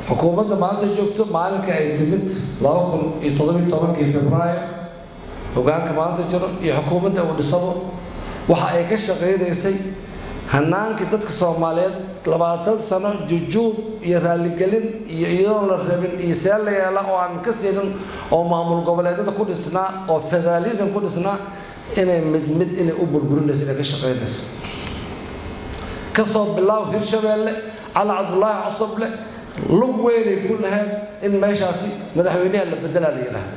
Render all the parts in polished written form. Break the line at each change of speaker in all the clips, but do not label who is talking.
xukuumadda maanta joogto maalinka ay timid 2017 Febraayo hoggaanka maanta jiro iyo xukuumadda uu dhisabo waxa ay ka shaqeynaysay hanaanka dadka Soomaaliyeed 20 sano jujuub iyo raaligelin iyo iyadoo la rabin isla yeela oo aan ka siinin oo maamul goboleedyada ku dhisnaa oo federalism ku dhisnaa inay mid inay u burburinayso ka shaqeynayso ka soo bilaw Hirshabeelle Cali Cabdullaahi Cusable lug weyn ay ku lahayd in meeshaasi madaxweynaha la bedelaa la yiraahdo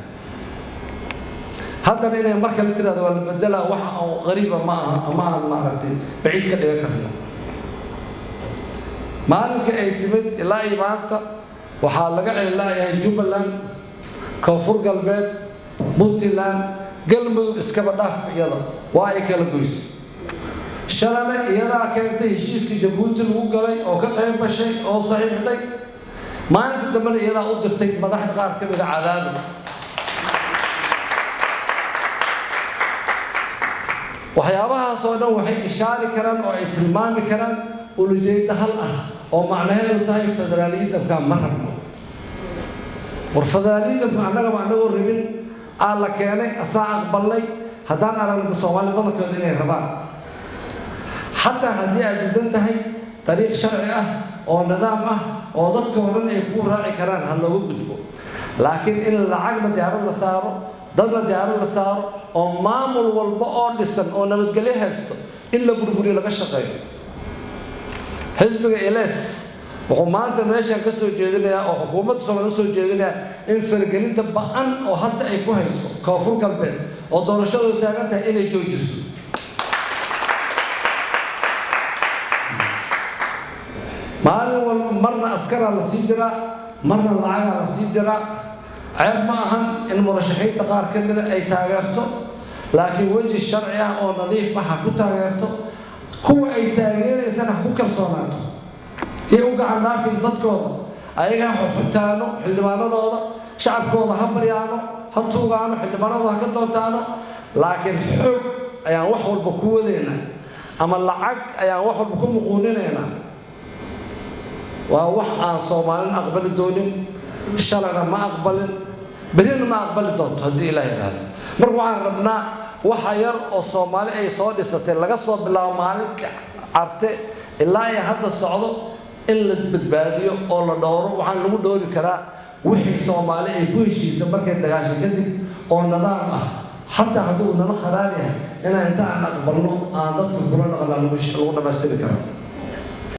haddana inay marka la tiraahdo waa la bedelaa wax oo qariib ma aha ama aan maaragtay baciid ka dhiga karno maalinka ay timid ilaa maanta waxaa laga celinayaa Jubbaland Koonfur Galbeed Puntland galmudug iskaba dhaaf iyada waa ay kala goysay shalana iyada keentay heshiiska Jabuuti lagu galay oo ka qayb gashay oo saxiixday maalinta dambana iyada u dirtay madaxda qaar ka mid ah cadaadad waxyaabahaas oo dhan waxay ishaari karaan oo ay tilmaami karaan ujeedada hal ah oo macnaheedu tahay federalismka ma rabno war federalismka anagoo rabin aan la keenay asaa aqbalay haddaan aragno Soomaali badankood inay rabaan حتى هدي أجدن تهي طريق شرعي أو نظام أو ضد كونن يكون راعي كران هلا وجدوا لكن إن العقد ديار الله صار ضد ديار الله صار أو مامل والبقر لسن أو نبت جليه هستو إلا بربوري لقى شقي حزب إليس وحكومة ماشية كسر جدنا أو حكومة سومالي كسر جدنا إن فرقين تبعن أو حتى يكون هيسو كافور قلبين أو دورشة تاعنا إن يجوجسو maalin walba marna askar la sii dira marna lacag la sii dira ceeb ma ahan in murashaxiinta qaar ka mid ay taageerto laakiin waji sharci ah oo nadiif ah ku taageerto kuwa ay taageeraysana ku kalsoonaato ee u gacan dhaafin dadkooda ayaga xogtaano xildhibaanadooda shacabkooda ha baryaano ha tuugaano xildhibaanadooda ka doontaano laakiin xog ayaan wax walba ku wadeena ama lacag ayaan wax walba ku muquuninayna وواح عن صومالين أقبل دونين شرعنا ما أقبل برينا ما أقبل دون تهدي إلهي هذا مرة عن ربنا وحير الصومالي أي صاد يستطيع لقى صوب بلا مالك عرته إلا يهدى الصعود إلا بتباديه أو دوره وعن لو دوري كرا وحي صومالي يكون شيء سمر كده عشان كده أو نظام حتى هدول نخرالها أنا أنت عن أقبله عن ضد كلنا على المشروع ونبستلك